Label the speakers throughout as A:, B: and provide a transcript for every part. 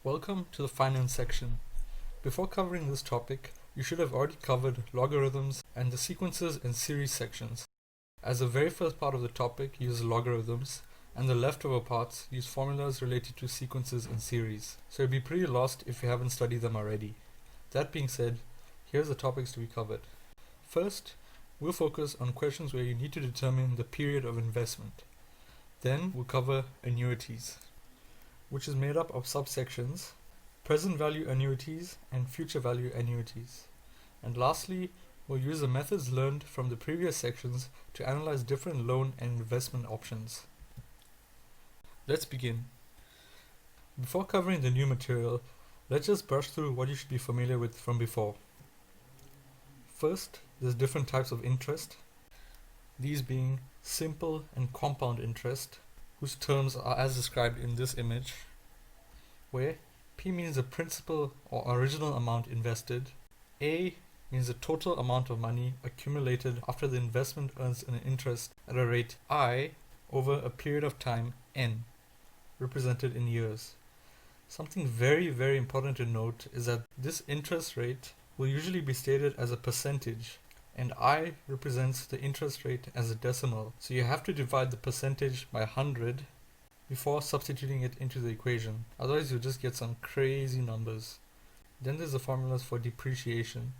A: Welcome to the finance section. Before covering this topic, you should have already covered logarithms and the sequences and series sections. As the very first part of the topic uses logarithms, and the leftover parts use formulas related to sequences and series. So you'll be pretty lost if you haven't studied them already. That being said, here's the topics to be covered. First, we'll focus on questions where you need to determine the period of investment. Then we'll cover annuities, which is made up of subsections, present value annuities and future value annuities. And lastly, we'll use the methods learned from the previous sections to analyze different loan and investment options. Let's begin. Before covering the new material, let's just brush through what you should be familiar with from before. First, there's different types of interest, these being simple and compound interest, whose terms are as described in this image, where P means the principal or original amount invested, A means the total amount of money accumulated after the investment earns an interest at a rate I over a period of time N, represented in years. Something very important to note is that this interest rate will usually be stated as a percentage, and I represents the interest rate as a decimal, so you have to divide the percentage by 100 before substituting it into the equation, otherwise you'll just get some crazy numbers. Then there's the formulas for depreciation,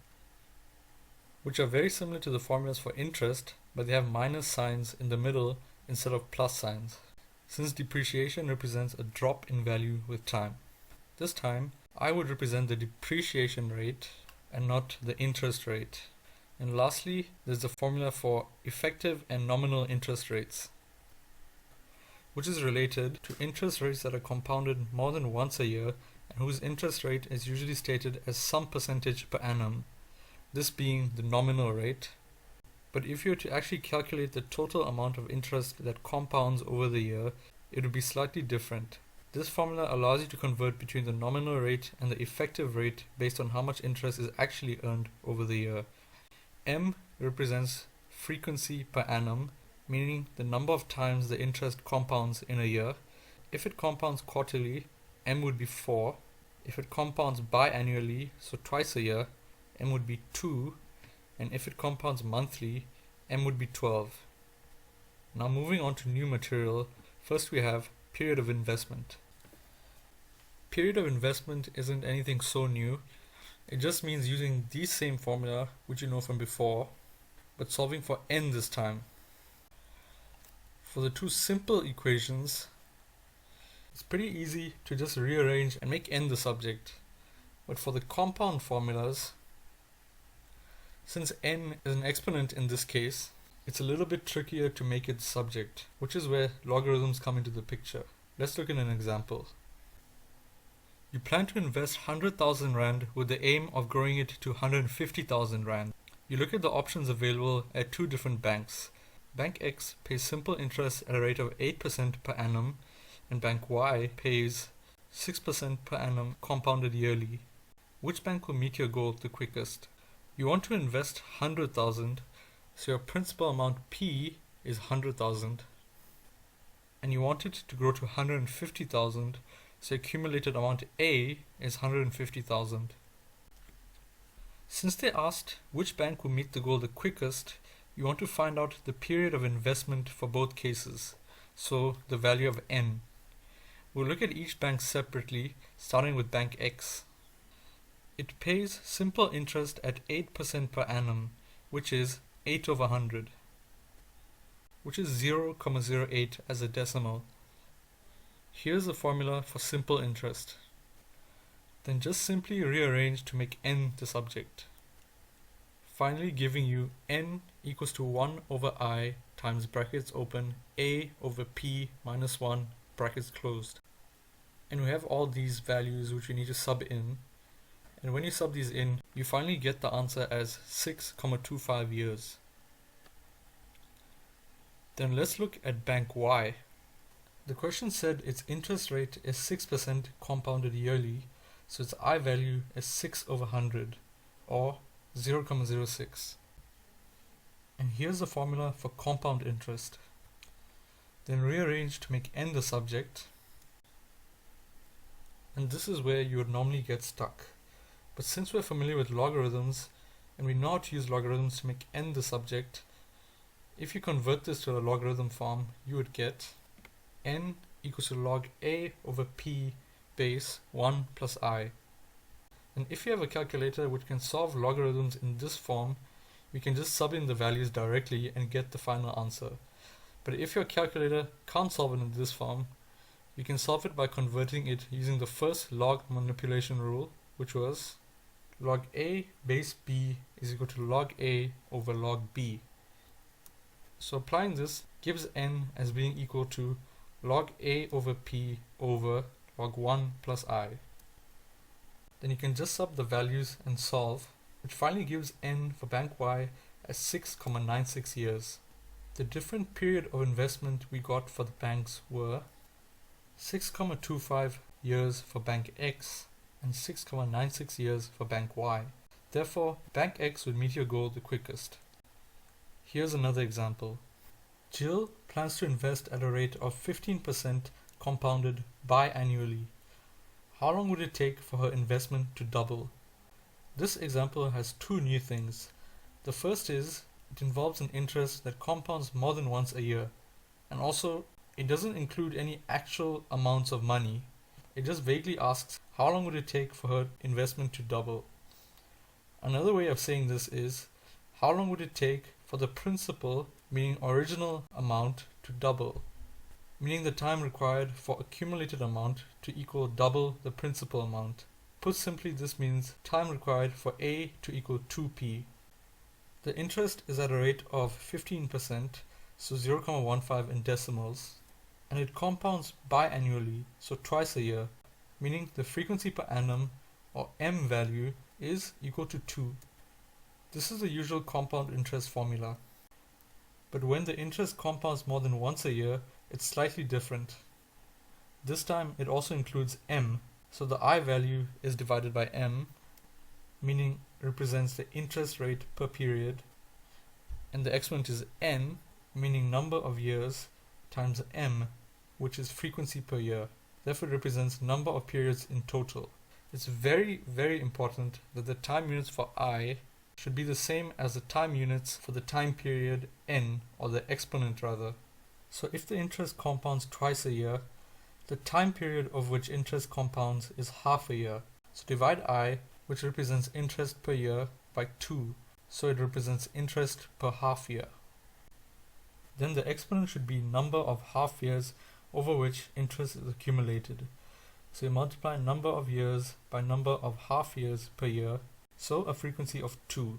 A: which are very similar to the formulas for interest, but they have minus signs in the middle instead of plus signs, since depreciation represents a drop in value with time. This time, I would represent the depreciation rate and not the interest rate. And lastly, there's the formula for effective and nominal interest rates, which is related to interest rates that are compounded more than once a year and whose interest rate is usually stated as some percentage per annum, this being the nominal rate. But if you were to actually calculate the total amount of interest that compounds over the year, it would be slightly different. This formula allows you to convert between the nominal rate and the effective rate based on how much interest is actually earned over the year. M represents frequency per annum, meaning the number of times the interest compounds in a year. If it compounds quarterly, M would be 4. If it compounds biannually, so twice a year, M would be 2. And if it compounds monthly, M would be 12. Now moving on to new material, first we have period of investment. Period of investment isn't anything so new. It just means using the same formula, which you know from before, but solving for n this time. For the two simple equations, it's pretty easy to just rearrange and make n the subject. But for the compound formulas, since n is an exponent in this case, it's a little bit trickier to make it subject, which is where logarithms come into the picture. Let's look at an example. You plan to invest 100,000 Rand with the aim of growing it to 150,000 Rand. You look at the options available at two different banks. Bank X pays simple interest at a rate of 8% per annum, and Bank Y pays 6% per annum compounded yearly. Which bank will meet your goal the quickest? You want to invest 100,000, so your principal amount P is 100,000, and you want it to grow to 150,000, so accumulated amount A is 150,000. Since they asked which bank will meet the goal the quickest, you want to find out the period of investment for both cases, so the value of N. We'll look at each bank separately, starting with Bank X. It pays simple interest at 8% per annum, which is 8 over 100, which is 0.08 as a decimal. Here's the formula for simple interest. Then just simply rearrange to make n the subject, finally giving you n equals to 1 over I times brackets open A over P minus 1 brackets closed. And we have all these values which we need to sub in, and when you sub these in, you finally get the answer as 6.25 years. Then let's look at Bank Y. The question said its interest rate is 6% compounded yearly, so its I value is 6 over 100, or 0.06. And here's the formula for compound interest. Then rearrange to make n the subject, and this is where you would normally get stuck. But since we're familiar with logarithms, and we know how to use logarithms to make n the subject, if you convert this to a logarithm form, you would get n equals to log a over p base 1 plus I. And if you have a calculator which can solve logarithms in this form, we can just sub in the values directly and get the final answer. But if your calculator can't solve it in this form, you can solve it by converting it using the first log manipulation rule, which was log a base b is equal to log a over log b. So applying this gives n as being equal to log a over p over log 1 plus I. Then you can just sub the values and solve, which finally gives n for bank Y as 6,96 years. The different period of investment we got for the banks were 6,25 years for bank X and 6,96 years for bank Y. Therefore, bank X would meet your goal the quickest. Here's another example. Jill plans to invest at a rate of 15% compounded biannually. How long would it take for her investment to double? This example has two new things. The first is it involves an interest that compounds more than once a year, and also it doesn't include any actual amounts of money. It just vaguely asks how long would it take for her investment to double. Another way of saying this is how long would it take for the principal, meaning original amount, to double, meaning the time required for accumulated amount to equal double the principal amount. Put simply, this means time required for A to equal 2p. The interest is at a rate of 15%, so 0.15 in decimals, and it compounds biannually, so twice a year, meaning the frequency per annum, or m value, is equal to 2. This is the usual compound interest formula. But when the interest compounds more than once a year, it's slightly different. This time it also includes m, so the I value is divided by m, meaning represents the interest rate per period, and the exponent is n, meaning number of years, times m, which is frequency per year. Therefore it represents number of periods in total. It's very, very important that the time units for I should be the same as the time units for the time period n, or the exponent rather. So if the interest compounds twice a year, the time period of which interest compounds is half a year. So divide I, which represents interest per year, by 2, so it represents interest per half year. Then the exponent should be number of half years over which interest is accumulated. So you multiply number of years by number of half years per year, so a frequency of 2.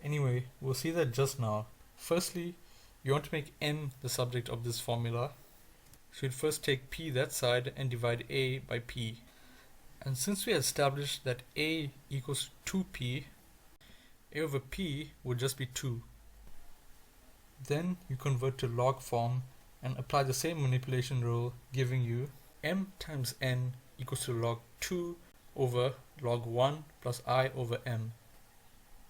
A: Anyway, we'll see that just now. Firstly, you want to make n the subject of this formula. So you'd first take p that side and divide a by p. And since we established that a equals 2p, a over p would just be 2. Then you convert to log form and apply the same manipulation rule, giving you m times n equals to log 2 over log 1 plus I over m.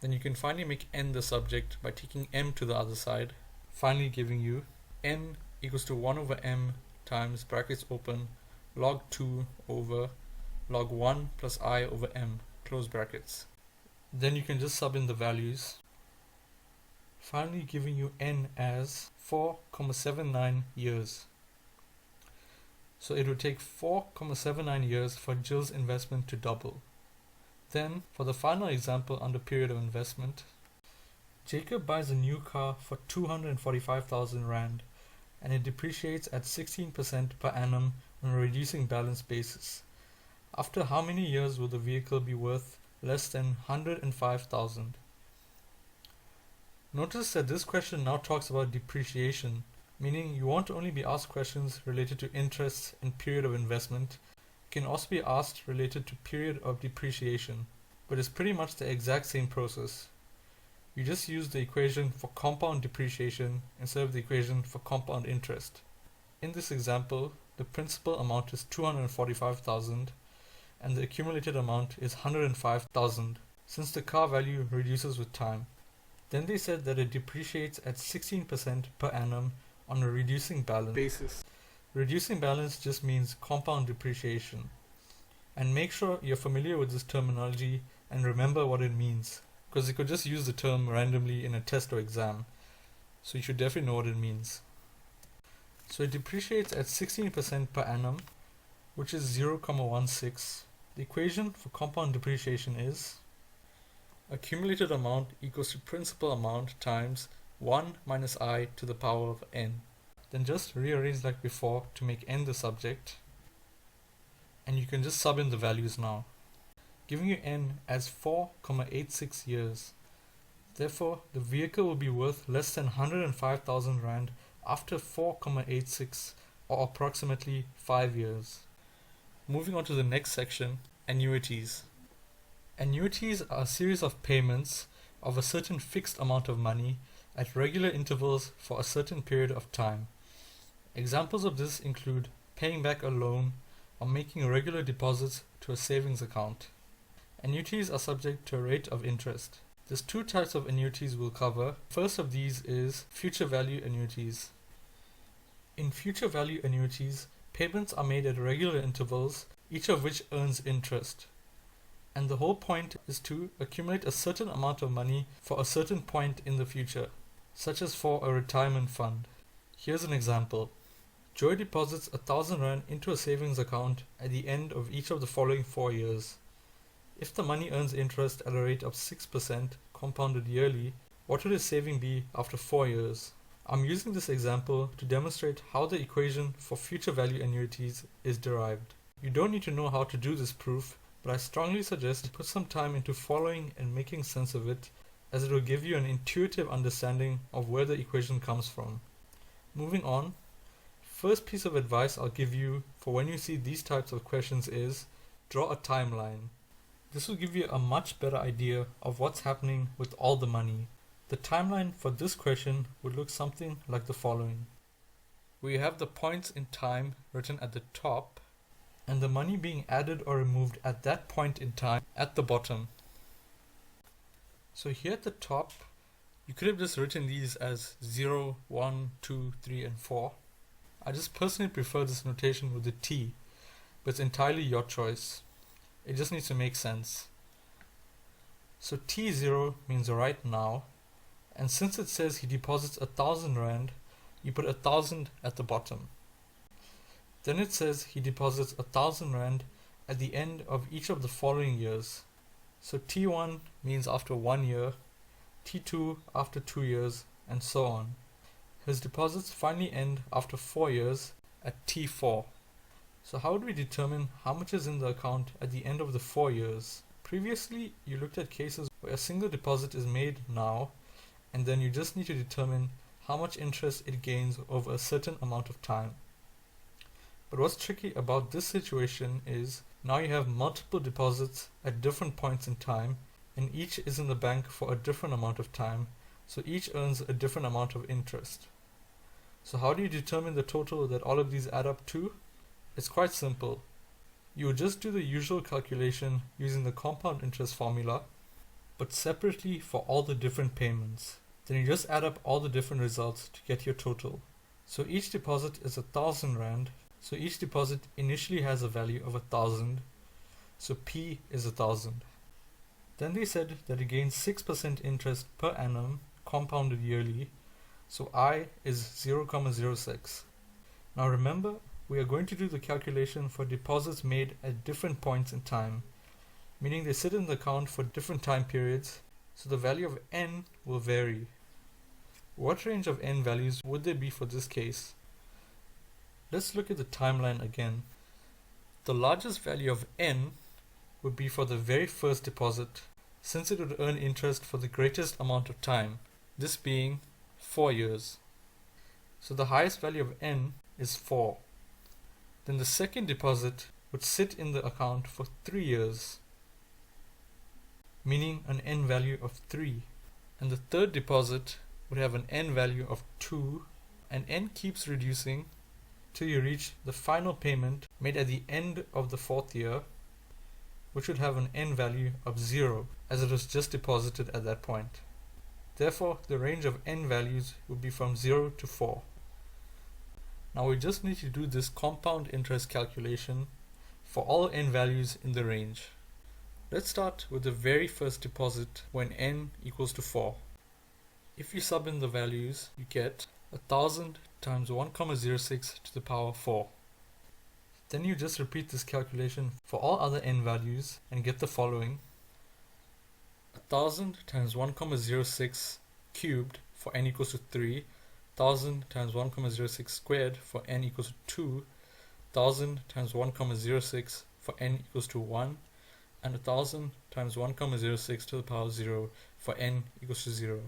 A: Then you can finally make n the subject by taking m to the other side, finally giving you n equals to 1 over m times brackets open log 2 over log 1 plus I over m, close brackets. Then you can just sub in the values, finally giving you n as 4,79 years. So it would take 4,79 years for Jill's investment to double. Then, for the final example under period of investment, Jacob buys a new car for 245,000 Rand, and it depreciates at 16% per annum on a reducing balance basis. After how many years will the vehicle be worth less than 105,000? Notice that this question now talks about depreciation, meaning you won't only be asked questions related to interest and period of investment, you can also be asked related to period of depreciation, but it's pretty much the exact same process. You just use the equation for compound depreciation instead of the equation for compound interest. In this example, the principal amount is 245,000 and the accumulated amount is 105,000 since the car value reduces with time. Then they said that it depreciates at 16% per annum on a reducing balance basis. Reducing balance just means compound depreciation. And make sure you're familiar with this terminology and remember what it means, because you could just use the term randomly in a test or exam, so you should definitely know what it means. So it depreciates at 16% per annum, which is 0.16. The equation for compound depreciation is accumulated amount equals to principal amount times 1 minus I to the power of n. Then just rearrange like before to make n the subject, and you can just sub in the values now, giving you n as 4.86 years. Therefore, the vehicle will be worth less than 105,000 Rand after 4.86, or approximately 5 years. Moving on to the next section, annuities. Annuities are a series of payments of a certain fixed amount of money at regular intervals for a certain period of time. Examples of this include paying back a loan or making regular deposits to a savings account. Annuities are subject to a rate of interest. There's two types of annuities we'll cover. First of these is future value annuities. In future value annuities, payments are made at regular intervals, each of which earns interest. And the whole point is to accumulate a certain amount of money for a certain point in the future, such as for a retirement fund. Here's an example. Joy deposits 1,000 Rand into a savings account at the end of each of the following 4 years. If the money earns interest at a rate of 6% compounded yearly, what would his saving be after 4 years? I'm using this example to demonstrate how the equation for future value annuities is derived. You don't need to know how to do this proof, but I strongly suggest you put some time into following and making sense of it, as it will give you an intuitive understanding of where the equation comes from. Moving on, first piece of advice I'll give you for when you see these types of questions is draw a timeline. This will give you a much better idea of what's happening with all the money. The timeline for this question would look something like the following. We have the points in time written at the top, and the money being added or removed at that point in time at the bottom. So here at the top, you could have just written these as 0, 1, 2, 3, and 4. I just personally prefer this notation with the T, but it's entirely your choice. It just needs to make sense. So T0 means right now, and since it says he deposits 1,000 Rand, you put 1,000 at the bottom. Then it says he deposits 1,000 Rand at the end of each of the following years. So T1 means after 1 year, T2 after 2 years, and so on. His deposits finally end after 4 years at T4. So how do we determine how much is in the account at the end of the 4 years? Previously, you looked at cases where a single deposit is made now, and then you just need to determine how much interest it gains over a certain amount of time. But what's tricky about this situation is now you have multiple deposits at different points in time, and each is in the bank for a different amount of time, so each earns a different amount of interest. So how do you determine the total that all of these add up to? It's quite simple. You would just do the usual calculation using the compound interest formula, but separately for all the different payments. Then you just add up all the different results to get your total. So each deposit is 1,000 Rand, so each deposit initially has a value of 1,000, so P is 1,000. Then they said that it gains 6% interest per annum, compounded yearly, so I is 0.06. Now remember, we are going to do the calculation for deposits made at different points in time, meaning they sit in the account for different time periods, so the value of n will vary. What range of n values would there be for this case? Let's look at the timeline again. The largest value of n would be for the very first deposit, since it would earn interest for the greatest amount of time, this being 4 years. So the highest value of n is 4. Then the second deposit would sit in the account for 3 years, meaning an n value of 3. And the third deposit would have an n value of 2, and n keeps reducing till you reach the final payment made at the end of the 4th year, which would have an n value of 0, as it was just deposited at that point. Therefore, the range of n values would be from 0 to 4. Now we just need to do this compound interest calculation for all n values in the range. Let's start with the very first deposit when n equals to 4. If you sub in the values, you get 1000 times 1,06 to the power 4. Then you just repeat this calculation for all other n values and get the following: 1000 times 1,06 cubed for n equals to 3, 1000 times 1,06 squared for n equals to 2, 1000 times 1,06 for n equals to 1, and 1000 times 1,06 to the power 0 for n equals to 0.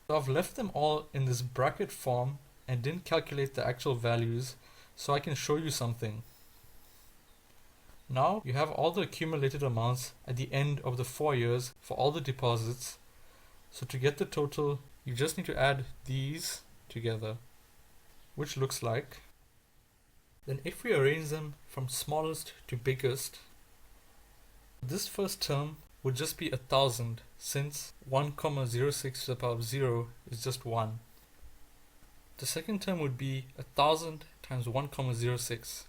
A: So I've left them all in this bracket form and didn't calculate the actual values so I can show you something. Now you have all the accumulated amounts at the end of the 4 years for all the deposits. So to get the total, you just need to add these together, which looks like. Then if we arrange them from smallest to biggest, this first term would just be 1000, since 1,06 to the power of 0 is just 1. The second term would be 1000 times 1,06,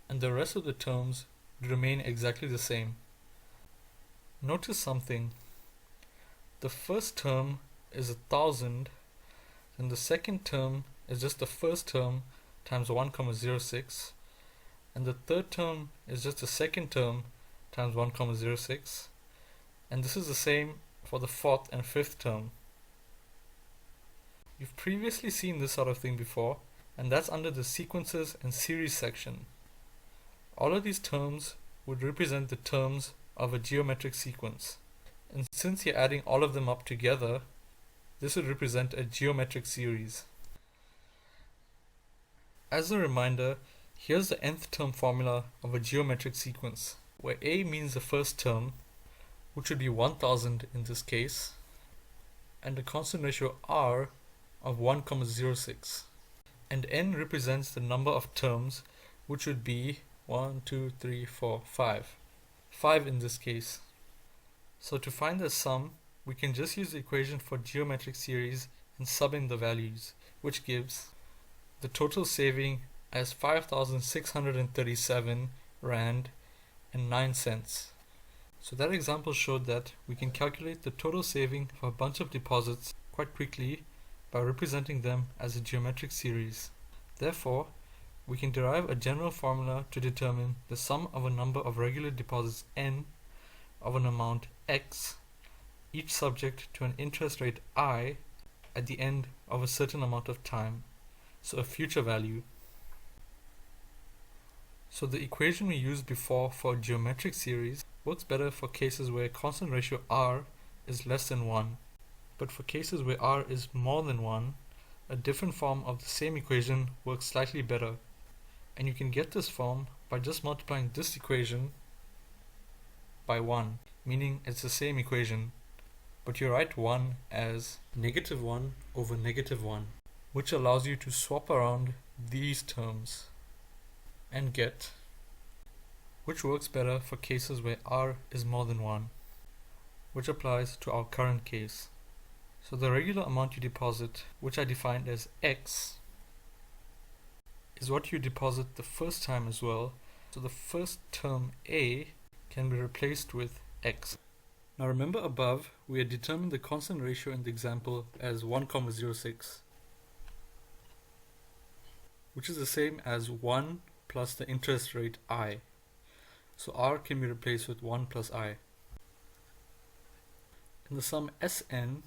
A: and the rest of the terms would remain exactly the same. Notice something. The first term is 1000, and the second term is just the first term times 1,06, and the third term is just the second term times 1,06, and this is the same for the fourth and fifth term. You've previously seen this sort of thing before, and that's under the sequences and series section. All of these terms would represent the terms of a geometric sequence, and since you're adding all of them up together, this would represent a geometric series. As a reminder, here's the nth term formula of a geometric sequence, where a means the first term, which would be 1000 in this case, and a constant ratio r of 1,06. And n represents the number of terms, which would be 1, 2, 3, 4, 5. 5 in this case. So to find the sum, we can just use the equation for geometric series and sub in the values, which gives the total saving as 5,637 Rand and 9 cents. So that example showed that we can calculate the total saving for a bunch of deposits quite quickly by representing them as a geometric series. Therefore, we can derive a general formula to determine the sum of a number of regular deposits n of an amount x, each subject to an interest rate I at the end of a certain amount of time, so a future value. So the equation we used before for a geometric series works better for cases where constant ratio r is less than 1. But for cases where r is more than 1, a different form of the same equation works slightly better. And you can get this form by just multiplying this equation by 1, meaning it's the same equation. But you write 1 as -1 over -1, which allows you to swap around these terms and get, which works better for cases where r is more than 1, which applies to our current case. So the regular amount you deposit, which I defined as x, is what you deposit the first time as well. So the first term a can be replaced with x. Now remember above, we had determined the constant ratio in the example as 1,06, which is the same as 1 plus the interest rate I. So r can be replaced with 1 plus I. And the sum Sn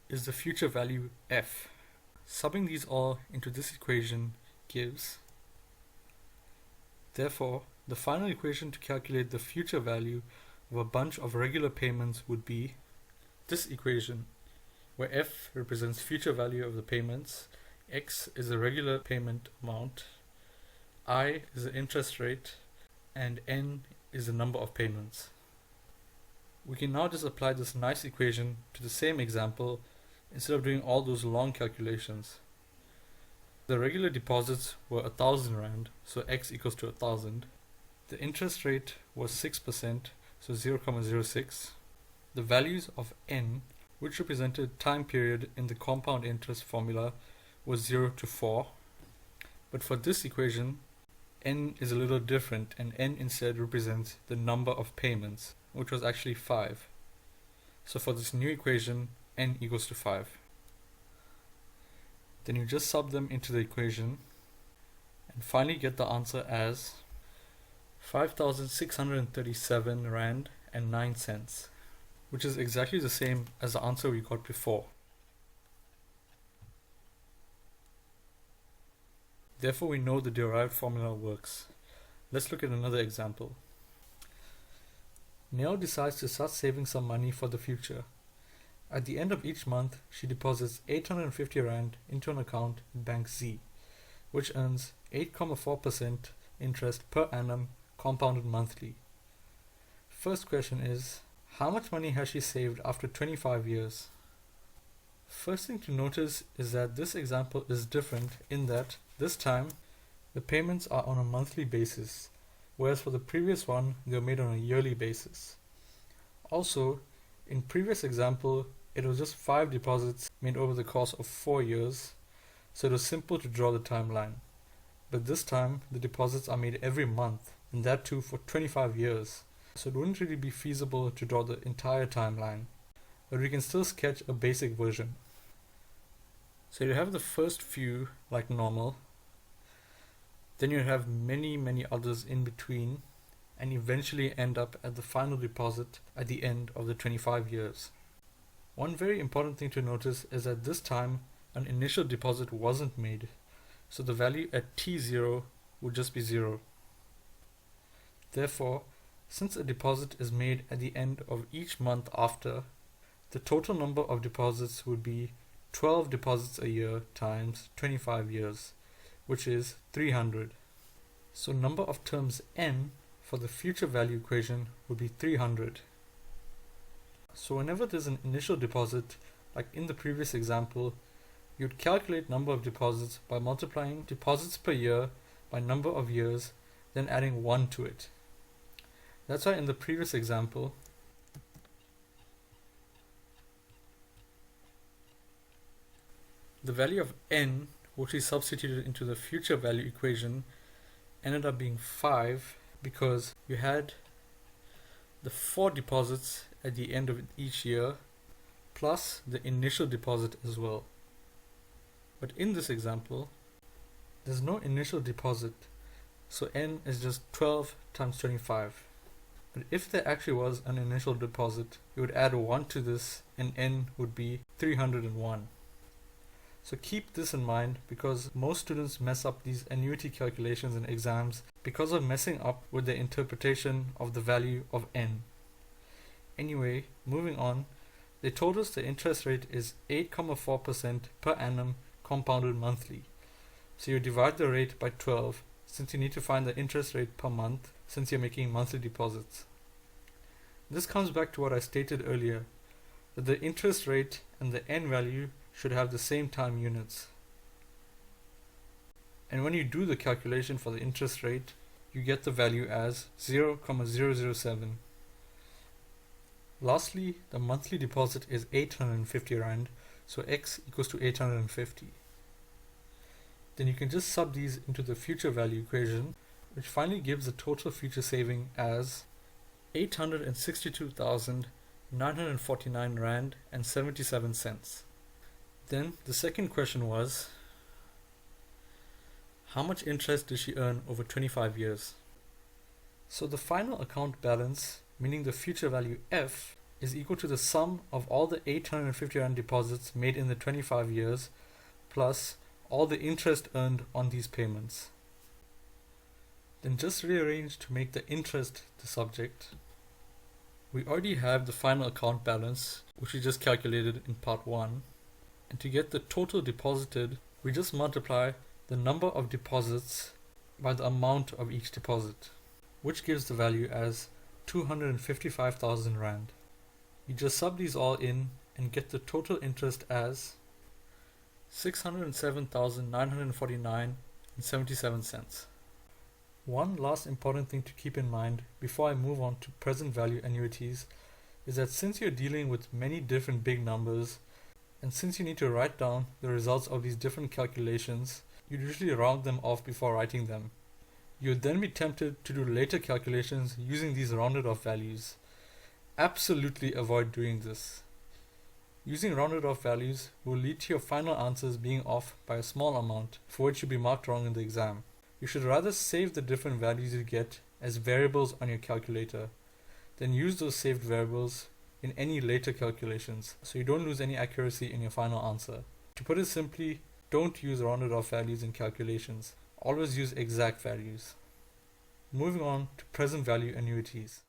A: is the future value f. Subbing these all into this equation gives, therefore, the final equation to calculate the future value of a bunch of regular payments would be this equation, where f represents future value of the payments, x is the regular payment amount, I is the interest rate, and n is the number of payments. We can now just apply this nice equation to the same example instead of doing all those long calculations. The regular deposits were 1000 Rand, so x equals to 1000. The interest rate was 6%, so 0,06. The values of n, which represented time period in the compound interest formula, was 0 to 4. But for this equation, n is a little different, and n instead represents the number of payments, which was actually 5. So for this new equation, n equals to 5. Then you just sub them into the equation and finally get the answer as 5,637 Rand and 9 cents, which is exactly the same as the answer we got before. Therefore, we know the derived formula works. Let's look at another example. Nell decides to start saving some money for the future. At the end of each month, she deposits 850 Rand into an account in Bank Z, which earns 8.4% interest per annum compounded monthly. First question is, how much money has she saved after 25 years? First thing to notice is that this example is different in that this time the payments are on a monthly basis, whereas for the previous one they were made on a yearly basis. Also, in previous example it was just 5 deposits made over the course of 4 years, so it was simple to draw the timeline. But this time the deposits are made every month, and that too for 25 years, so it wouldn't really be feasible to draw the entire timeline, but we can still sketch a basic version. So you have the first few like normal, then you have many others in between, and eventually end up at the final deposit at the end of the 25 years. One very important thing to notice is that this time an initial deposit wasn't made, so the value at T0 would just be 0. Therefore, since a deposit is made at the end of each month after, the total number of deposits would be 12 deposits a year times 25 years, which is 300. So number of terms n for the future value equation would be 300. So whenever there's an initial deposit, like in the previous example, you'd calculate number of deposits by multiplying deposits per year by number of years, then adding 1 to it. That's why in the previous example, the value of n, which we substituted into the future value equation, ended up being 5 because you had the 4 deposits at the end of each year plus the initial deposit as well. But in this example, there's no initial deposit, so n is just 12 times 25. But if there actually was an initial deposit, you would add 1 to this and n would be 301. So keep this in mind because most students mess up these annuity calculations in exams because of messing up with their interpretation of the value of n. Anyway, moving on, they told us the interest rate is 8.4% per annum compounded monthly. So you divide the rate by 12 since you need to find the interest rate per month since you're making monthly deposits. This comes back to what I stated earlier, that the interest rate and the n value should have the same time units. And when you do the calculation for the interest rate, you get the value as 0.007. Lastly, the monthly deposit is 850 Rand, so x equals to 850. Then you can just sub these into the future value equation, which finally gives the total future saving as 862,949 Rand and 77 cents. Then the second question was, how much interest did she earn over 25 years? So the final account balance, meaning the future value f, is equal to the sum of all the 850 Rand deposits made in the 25 years plus all the interest earned on these payments. Then just rearrange to make the interest the subject. We already have the final account balance, which we just calculated in part 1. And to get the total deposited, we just multiply the number of deposits by the amount of each deposit, which gives the value as 255,000 Rand. You just sub these all in and get the total interest as 607,949 and 77 cents. One last important thing to keep in mind before I move on to present value annuities is that since you're dealing with many different big numbers, and since you need to write down the results of these different calculations, you usually round them off before writing them. You would then be tempted to do later calculations using these rounded off values. Absolutely avoid doing this. Using rounded off values will lead to your final answers being off by a small amount, for which you'll be marked wrong in the exam. You should rather save the different values you get as variables on your calculator, then use those saved variables in any later calculations, so you don't lose any accuracy in your final answer. To put it simply, don't use rounded off values in calculations. Always use exact values. Moving on to present value annuities.